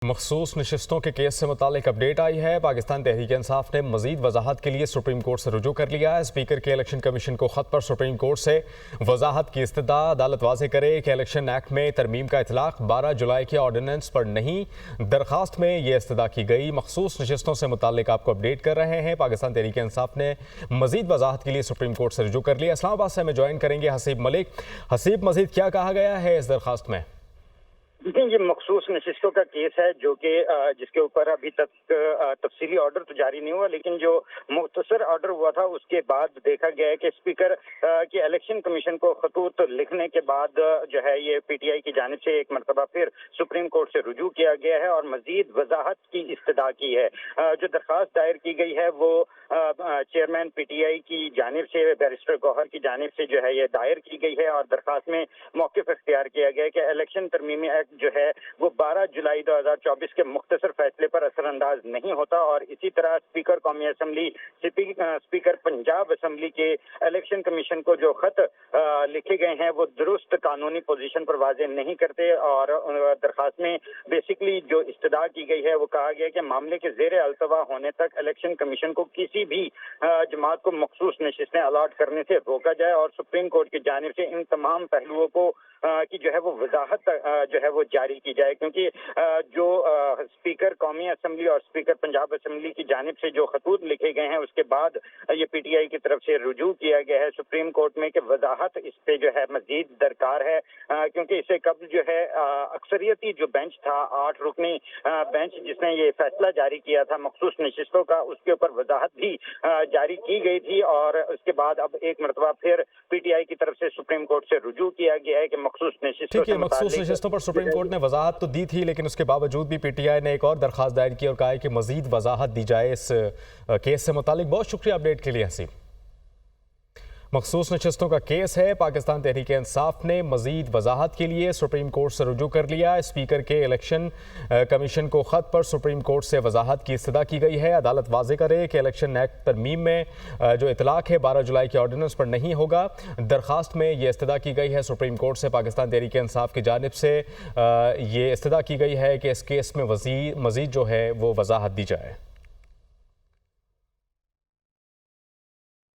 मखसूस नशिस्तों के केस से मुतालिक अपडेट आई है। पाकिस्तान तहरीक इंसाफ ने मजीद वजाहत के लिए सुप्रीम कोर्ट से रुजू कर लिया है। स्पीकर के इलेक्शन कमीशन को खत पर सुप्रीम कोर्ट से वजाहत की इस्तदा। अदालत वाज़े करे कि इलेक्शन एक्ट में तरमीम का इतलाक 12 जुलाई के ऑर्डिनेंस पर नहीं, दरखास्त में ये इस्तदा की गई। मखसूस नशिस्तों से मुतालिक आपको अपडेट कर रहे हैं। पाकिस्तान तहरीक इंसाफ ने मजीद वजाहत के लिए सुप्रीम कोर्ट से रुजू कर लिया। इस्लामाबाद से हमें ज्वाइन करेंगे हसीब मलिक। हसीब, मजीद क्या कहा गया है इस दरखास्त में? देखिए, ये मखसूस नशिस्तों का केस है जो कि जिसके ऊपर अभी तक तफसीली ऑर्डर तो जारी नहीं हुआ, लेकिन जो मुख्तसर ऑर्डर हुआ था उसके बाद देखा गया है कि स्पीकर के इलेक्शन कमीशन को खतूत लिखने के बाद जो है ये पीटीआई की जानिब से एक मरतबा फिर सुप्रीम कोर्ट से रुजू किया गया है और मजीद वजाहत की इस्तदा की है। जो दरखास्त दायर की गई है वो चेयरमैन पीटीआई की जानिब से, बैरिस्टर गौहर की जानिब से जो है ये दायर की गई है और दरखास्त में मौक़िफ़ इख्तियार किया गया है कि इलेक्शन तरमीमी एक्ट जो है वो 12 जुलाई 2024 के मुख्तसर फैसले पर असरअंदाज नहीं होता और इसी तरह स्पीकर कौमी असम्बली, स्पीकर पंजाब असम्बली के इलेक्शन कमीशन को जो खत लिखे गए हैं वो दुरुस्त कानूनी पोजीशन पर वाज़े नहीं करते। और दरखास्त में बेसिकली जो इस्तदा की गई है वो कहा गया कि मामले के ज़ेर अल्तवा होने तक इलेक्शन कमीशन को किसी भी जमात को मखसूस नशिस्तें अलॉट करने से रोका जाए और सुप्रीम कोर्ट की जानिब से इन तमाम पहलुओं को की जो है वो वजाहत जो है वो जारी की जाए, क्योंकि जो स्पीकर कौमी असम्बली और स्पीकर पंजाब असम्बली की जानिब से जो खतूत लिखे गए हैं उसके बाद ये पीटीआई की तरफ से रुजू किया गया है सुप्रीम कोर्ट में कि वजाहत इस पे जो है मजीद दरकार है, क्योंकि इससे कब्ल जो है अक्सरियती जो बेंच था, 8 रुकनी बेंच जिसने ये फैसला जारी किया था मखसूस नशिस्तों का, उसके ऊपर वजाहत भी जारी की गई थी और उसके बाद अब एक मरतबा फिर पीटीआई की तरफ से सुप्रीम कोर्ट से रुजू किया गया है कि मखसूस नशिस्तों पर सुप्रीम कोर्ट ने वजाहत तो दी थी, लेकिन उसके बावजूद भी पीटीआई ने एक और दरखास्त दायर की और कहा है कि मजीद वजाहत दी जाए इस केस से मुतालिक। बहुत शुक्रिया अपडेट के लिए हसीब। मखसूस नशिस्तों का केस है। पाकिस्तान तहरीक इंसाफ ने मजीद वजाहत के लिए सुप्रीम कोर्ट से रुजू कर लिया। स्पीकर के इलेक्शन कमीशन को खत पर सुप्रीम कोर्ट से वजाहत की इस्तदा की गई है। अदालत वाज़े करे कि इलेक्शन एक्ट तरमीम में जो इतलाक है 12 जुलाई के ऑर्डिनेंस पर नहीं होगा। दरखास्त में ये इस्तदा की गई है सुप्रीम कोर्ट से। पाकिस्तान तहरीक इंसाफ की जानिब से ये इस्तदा की गई है कि इस केस में मजीद जो है वो वजाहत दी जाए।